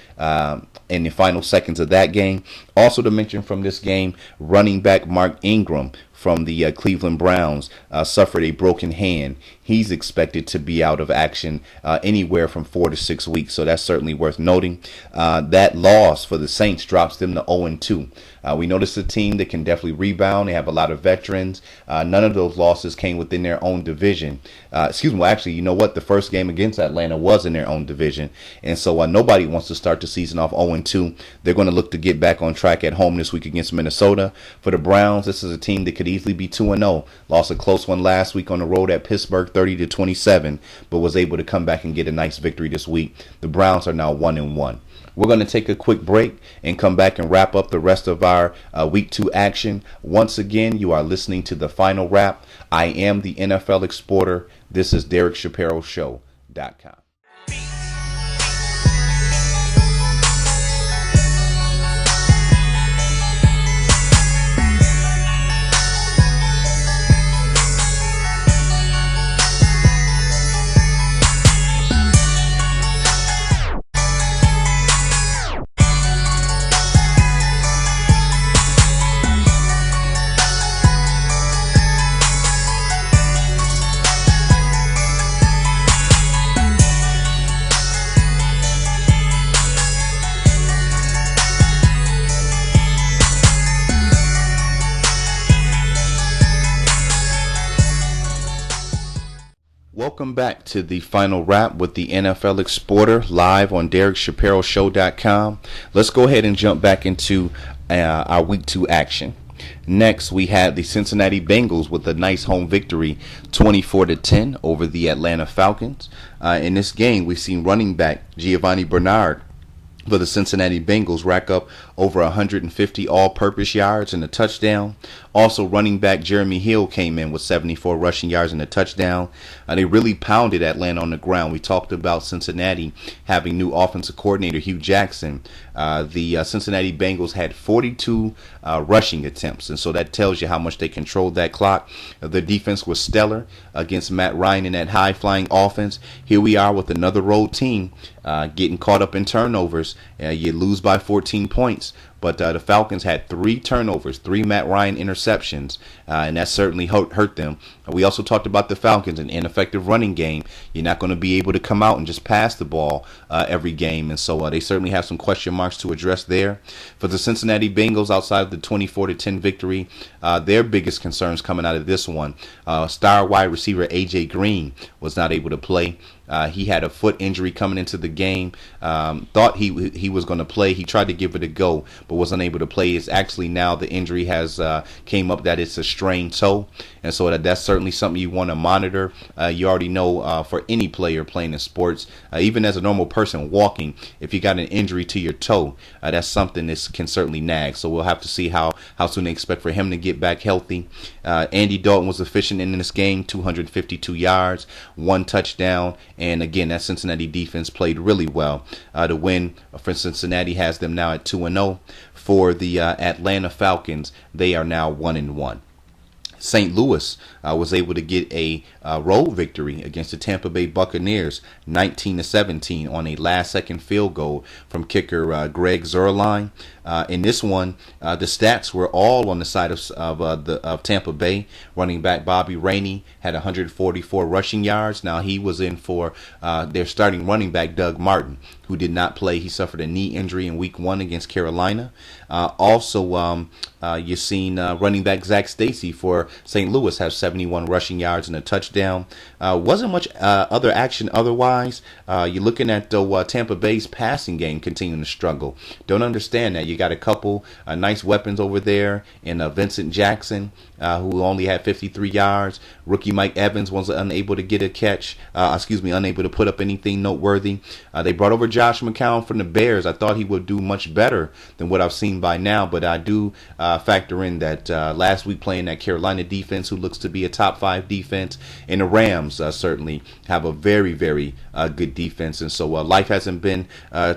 A: in the final seconds of that game. Also to mention from this game, running back Mark Ingram from the Cleveland Browns suffered a broken hand. He's expected to be out of action anywhere from 4 to 6 weeks, so that's certainly worth noting. That loss for the Saints drops them to 0-2. We noticed a team that can definitely rebound. They have a lot of veterans. None of those losses came within their own division. Actually, you know what? The first game against Atlanta was in their own division. And so nobody wants to start the season off 0-2. They're going to look to get back on track at home this week against Minnesota. For the Browns, this is a team that could easily be 2-0. Lost a close one last week on the road at Pittsburgh 30-27, but was able to come back and get a nice victory this week. The Browns are now 1-1. We're going to take a quick break and come back and wrap up the rest of our Week 2 action. Once again, you are listening to The Final Wrap. I am the NFL Exporter. This is DerekShapiroShow.com. Welcome back to the final wrap with the NFL Exporter live on DerekShapiroShow.com. Let's go ahead and jump back into our Week 2 action. Next, we had the Cincinnati Bengals with a nice home victory, 24-10 over the Atlanta Falcons. In this game, we've seen running back Giovanni Bernard for the Cincinnati Bengals rack up over 150 all-purpose yards and a touchdown. Also, running back Jeremy Hill came in with 74 rushing yards and a touchdown. They really pounded Atlanta on the ground. We talked about Cincinnati having new offensive coordinator Hugh Jackson. The Cincinnati Bengals had 42 rushing attempts, and so that tells you how much they controlled that clock. The defense was stellar against Matt Ryan in that high-flying offense. Here we are with another road team getting caught up in turnovers. You lose by 14 points. But the Falcons had 3 turnovers, 3 Matt Ryan interceptions, and that certainly hurt them. We also talked about the Falcons, an ineffective running game. You're not going to be able to come out and just pass the ball every game, and so they certainly have some question marks to address there. For the Cincinnati Bengals, outside of the 24-10 victory, their biggest concerns coming out of this one, star wide receiver A.J. Green was not able to play. He had a foot injury coming into the game. Thought he was going to play. He tried to give it a go, but was unable to play. It's actually now the injury has came up that it's a strained toe, and so that's certainly something you want to monitor. You already know for any player playing in sports, even as a normal person walking, if you got an injury to your toe, that's something that can certainly nag. So we'll have to see how soon they expect for him to get back healthy. Andy Dalton was efficient in this game, 252 yards, 1 touchdown. And again, that Cincinnati defense played really well. The win for Cincinnati has them now at 2-0. For the Atlanta Falcons, they are now 1-1. St. Louis was able to get a road victory against the Tampa Bay Buccaneers, 19-17 on a last-second field goal from kicker Greg Zuerlein. In this one, the stats were all on the side of Tampa Bay. Running back Bobby Rainey had 144 rushing yards. Now he was in for their starting running back Doug Martin, who did not play. He suffered a knee injury in Week 1 against Carolina. You've seen running back Zach Stacy for St. Louis have 71 rushing yards and a touchdown. Wasn't much other action otherwise. You're looking at Tampa Bay's passing game continuing to struggle. Don't understand that. You got a couple nice weapons over there in Vincent Jackson, who only had 53 yards. Rookie Mike Evans was unable to get a catch. Unable to put up anything noteworthy. They brought over Josh McCown from the Bears. I thought he would do much better than what I've seen by now, but I do factor in that last week playing that Carolina defense, who looks to be a top 5 defense, and the Rams certainly have a very, very good defense. And so life hasn't been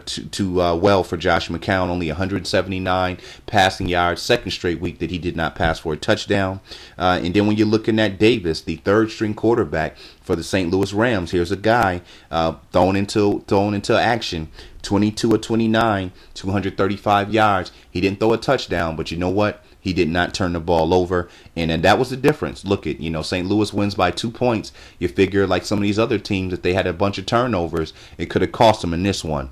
A: too well for Josh McCown. Only 179 passing yards, second straight week that he did not pass for a touchdown. And then when you're looking at Davis, the third string quarterback for the St. Louis Rams, here's a guy thrown into action. 22 of 29, 235 yards. He didn't throw a touchdown, but you know what? He did not turn the ball over, and that was the difference. Look at, St. Louis wins by 2 points. You figure like some of these other teams, if they had a bunch of turnovers, it could have cost them in this one.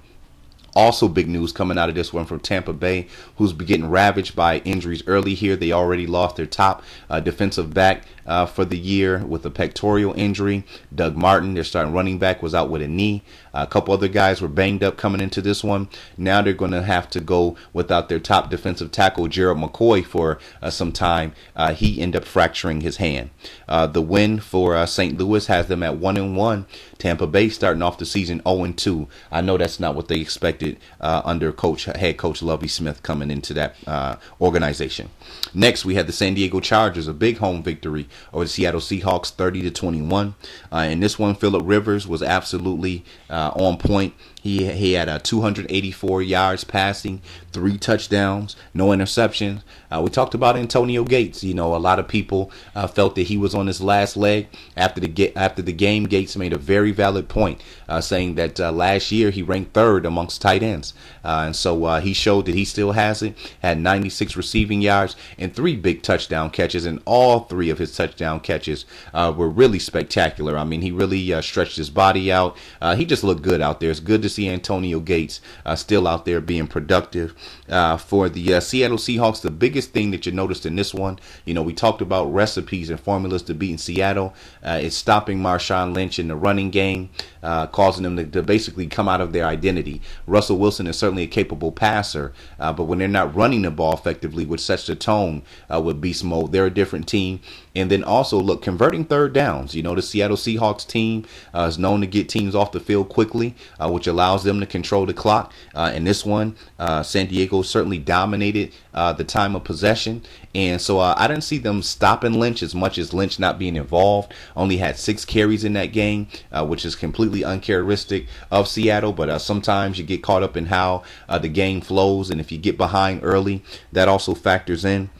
A: Also big news coming out of this one from Tampa Bay, who's been getting ravaged by injuries early here. They already lost their top defensive back for the year with a pectoral injury. Doug Martin, their starting running back, was out with a knee. A couple other guys were banged up coming into this one. Now they're going to have to go without their top defensive tackle, Gerald McCoy, for some time. He ended up fracturing his hand. The win for St. Louis has them at 1-1. Tampa Bay starting off the season 0-2. I know that's not what they expected under head coach Lovie Smith coming into that organization. Next, we had the San Diego Chargers, a big home victory over the Seattle Seahawks, 30-21. In this one, Phillip Rivers was absolutely on point. He had 284 yards passing, 3 touchdowns, no interceptions. We talked about Antonio Gates. A lot of people felt that he was on his last leg after the game. Gates made a very valid point, saying that last year he ranked 3rd amongst tight ends, and so he showed that he still has it. Had 96 receiving yards and 3 big touchdown catches, and all 3 of his touchdown catches were really spectacular. I mean, he really stretched his body out. He just looked good out there. It's good to see Antonio Gates still out there being productive. For the Seattle Seahawks, the biggest thing that you noticed in this one, we talked about recipes and formulas to beat in Seattle. It's stopping Marshawn Lynch in the running game, causing them to basically come out of their identity. Russell Wilson is certainly a capable passer, but when they're not running the ball effectively, which sets the tone with beast mode, they're a different team. And then also, look, converting third downs. The Seattle Seahawks team is known to get teams off the field quickly, which allows them to control the clock. In this one, San Diego certainly dominated the time of possession. And so I didn't see them stopping Lynch as much as Lynch not being involved. Only had 6 carries in that game, which is completely uncharacteristic of Seattle. But sometimes you get caught up in how the game flows. And if you get behind early, that also factors in.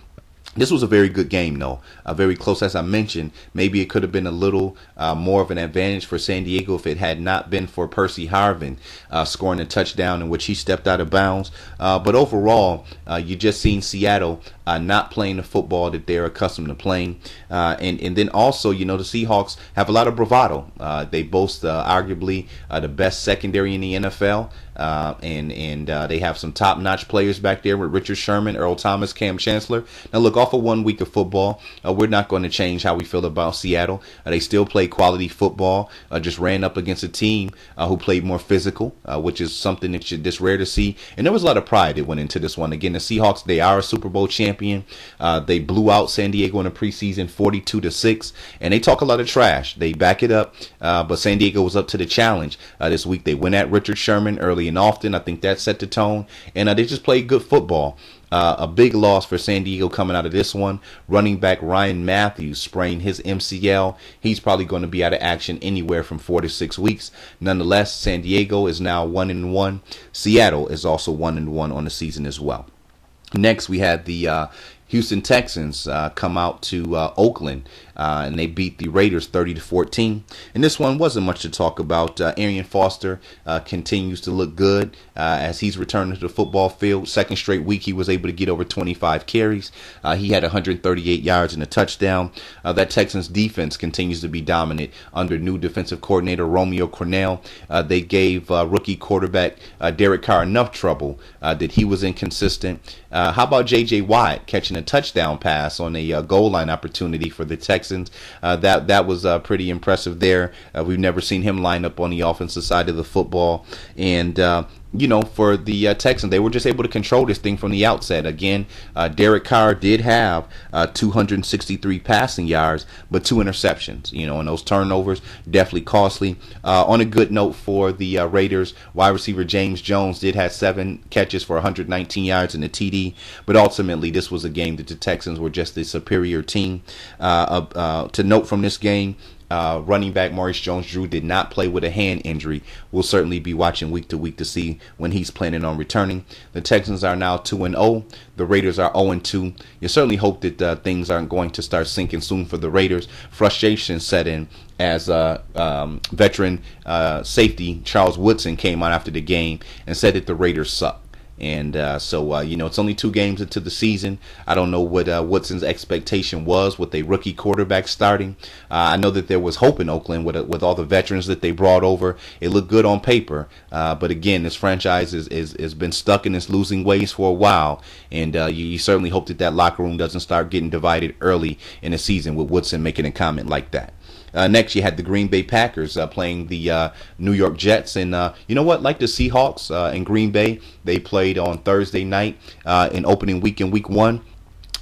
A: This was a very good game, though. Very close, as I mentioned. Maybe it could have been a little more of an advantage for San Diego if it had not been for Percy Harvin scoring a touchdown in which he stepped out of bounds. But overall, you just seen Seattle not playing the football that they're accustomed to playing. And then also, the Seahawks have a lot of bravado. They boast arguably the best secondary in the NFL. And they have some top-notch players back there with Richard Sherman, Earl Thomas, Cam Chancellor. Now, look, off of 1 week of football, we're not going to change how we feel about Seattle. They still play quality football. Just ran up against a team who played more physical, which is something that's rare to see. And there was a lot of pride that went into this one. Again, the Seahawks, they are a Super Bowl champion. They blew out San Diego in the preseason 42-6, and they talk a lot of trash. They back it up, but San Diego was up to the challenge this week. They went at Richard Sherman early and often. I think that set the tone, and they just played good football. A big loss for San Diego coming out of this one. Running back Ryan Matthews sprained his MCL. He's probably going to be out of action anywhere from 4 to 6 weeks. Nonetheless, San Diego is now 1-1. Seattle is also 1-1 on the season as well. Next, we had the Houston Texans come out to Oakland, and they beat the Raiders 30-14. And this one wasn't much to talk about. Arian Foster continues to look good as he's returned to the football field. Second straight week, he was able to get over 25 carries. He had 138 yards and a touchdown. That Texans defense continues to be dominant under new defensive coordinator Romeo Cornell. They gave rookie quarterback Derek Carr enough trouble that he was inconsistent. How about J.J. Watt catching a touchdown pass on a goal line opportunity for the Texans? That was pretty impressive there. We've never seen him line up on the offensive side of the football. And for the Texans, they were just able to control this thing from the outset. Again, Derek Carr did have 263 passing yards, but 2 interceptions. And those turnovers definitely costly. On a good note for the Raiders, wide receiver James Jones did have 7 catches for 119 yards and a TD, but ultimately this was a game that the Texans were just the superior team. To note from this game, running back Maurice Jones-Drew did not play with a hand injury. We'll certainly be watching week to week to see when he's planning on returning. The Texans are now 2-0. The Raiders are 0-2. You certainly hope that things aren't going to start sinking soon for the Raiders. Frustration set in as veteran safety Charles Woodson came out after the game and said that the Raiders suck. And so it's only 2 games into the season. I don't know what Woodson's expectation was with a rookie quarterback starting. I know that there was hope in Oakland with all the veterans that they brought over. It looked good on paper. But again, this franchise is been stuck in its losing ways for a while. And you certainly hope that locker room doesn't start getting divided early in the season with Woodson making a comment like that. Next, you had the Green Bay Packers playing the New York Jets. And you know what? Like the Seahawks in Green Bay, they played on Thursday night in opening week in week 1.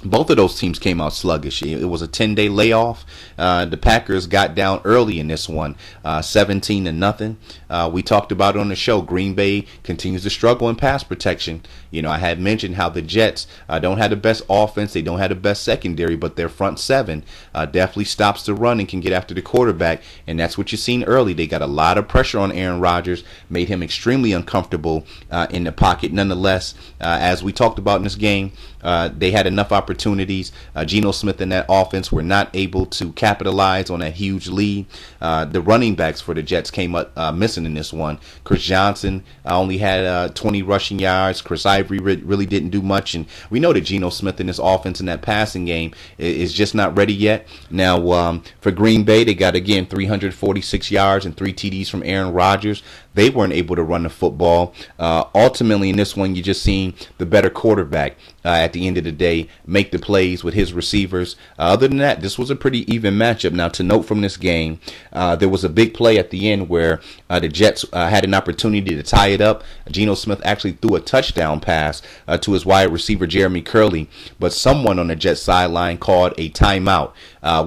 A: Both of those teams came out sluggish. It was a 10-day layoff. The Packers got down early in this one, 17-0. We talked about it on the show. Green Bay continues to struggle in pass protection. I had mentioned how the Jets don't have the best offense. They don't have the best secondary, but their front 7 definitely stops the run and can get after the quarterback. And that's what you've seen early. They got a lot of pressure on Aaron Rodgers, made him extremely uncomfortable in the pocket. Nonetheless, as we talked about in this game, they had enough opportunities. Geno Smith and that offense were not able to capitalize on a huge lead. The running backs for the Jets came up missing in this one. Chris Johnson only had 20 rushing yards. Chris Ivory really didn't do much. And we know that Geno Smith in this offense in that passing game is just not ready yet. Now, for Green Bay, they got, again, 346 yards and 3 TDs from Aaron Rodgers. They weren't able to run the football. Ultimately, in this one, you just seen the better quarterback at the end of the day make the plays with his receivers. Other than that, this was a pretty even matchup. Now, to note from this game, there was a big play at the end where the Jets had an opportunity to tie it up. Geno Smith actually threw a touchdown pass to his wide receiver, Jeremy Curley, but someone on the Jets sideline called a timeout,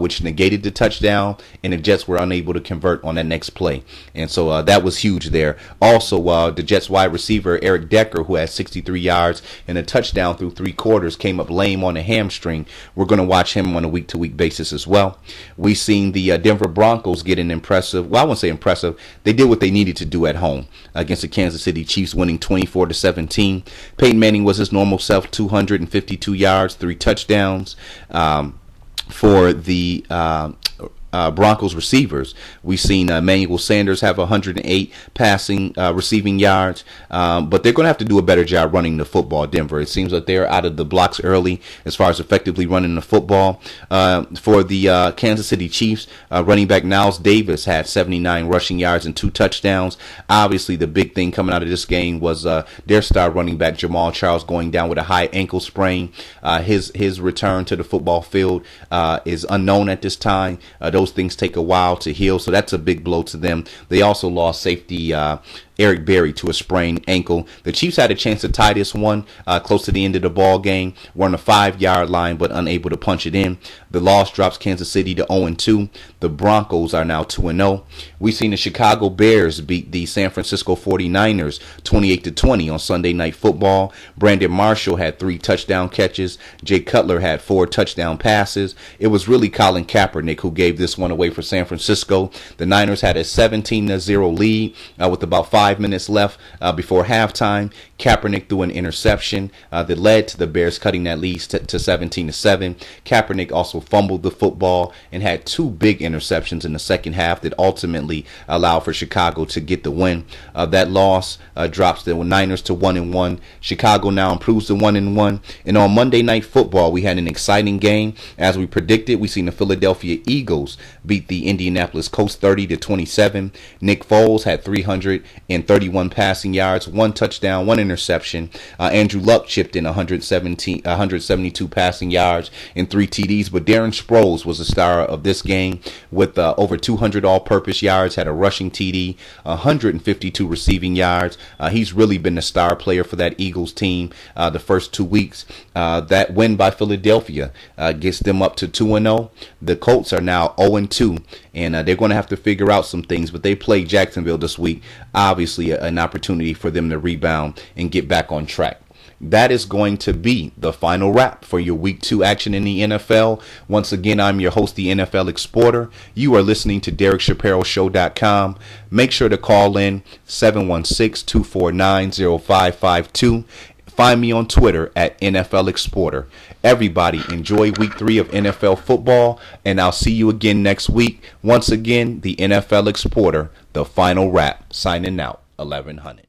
A: which negated the touchdown and the Jets were unable to convert on that next play. And so that was huge there. Also, the Jets wide receiver Eric Decker, who had 63 yards and a touchdown through 3 quarters, came up lame on a hamstring. We're going to watch him on a week-to-week basis as well. We've seen the Denver Broncos get an impressive, well, I won't say impressive, they did what they needed to do at home against the Kansas City Chiefs, winning 24-17. Peyton Manning was his normal self, 252 yards, 3 touchdowns. For the Broncos receivers, we've seen Emmanuel Sanders have 108 receiving yards, but they're going to have to do a better job running the football, Denver. It seems like they're out of the blocks early as far as effectively running the football. For the Kansas City Chiefs, running back Niles Davis had 79 rushing yards and 2 touchdowns. Obviously, the big thing coming out of this game was their star running back Jamal Charles going down with a high ankle sprain. His return to the football field is unknown at this time. Those things take a while to heal, so that's a big blow to them. They also lost safety Eric Berry to a sprained ankle. The Chiefs had a chance to tie this one close to the end of the ball game. Were on the 5-yard line, but unable to punch it in. The loss drops Kansas City to 0-2. The Broncos are now 2-0. We've seen the Chicago Bears beat the San Francisco 49ers 28-20 on Sunday Night Football. Brandon Marshall had 3 touchdown catches. Jay Cutler had 4 touchdown passes. It was really Colin Kaepernick who gave this one away for San Francisco. The Niners had a 17-0 lead with about 5 minutes left before halftime. Kaepernick threw an interception that led to the Bears cutting that lead to 17-7. Kaepernick also fumbled the football and had 2 big interceptions in the second half that ultimately allowed for Chicago to get the win. That loss drops the Niners to 1-1. Chicago now improves to 1-1. And on Monday Night Football, we had an exciting game. As we predicted, we seen the Philadelphia Eagles beat the Indianapolis Colts 30-27. Nick Foles had 331 passing yards, 1 touchdown, 1 interception. Andrew Luck chipped in 172 passing yards and 3 TDs. But Darren Sproles was the star of this game with over 200 all-purpose yards, had a rushing TD, 152 receiving yards. He's really been the star player for that Eagles team the first 2 weeks. That win by Philadelphia gets them up to 2-0. The Colts are now 0-2, and they're going to have to figure out some things, but they play Jacksonville this week. Obviously, an opportunity for them to rebound and get back on track. That is going to be the final wrap for your Week 2 action in the NFL. Once again, I'm your host, the NFL Exporter. You are listening to DerekShapiroShow.com. Make sure to call in 716-249-0552. Find me on Twitter at NFLExporter. Everybody, enjoy Week 3 of NFL football, and I'll see you again next week. Once again, the NFL Exporter, the final wrap, signing out, 1100.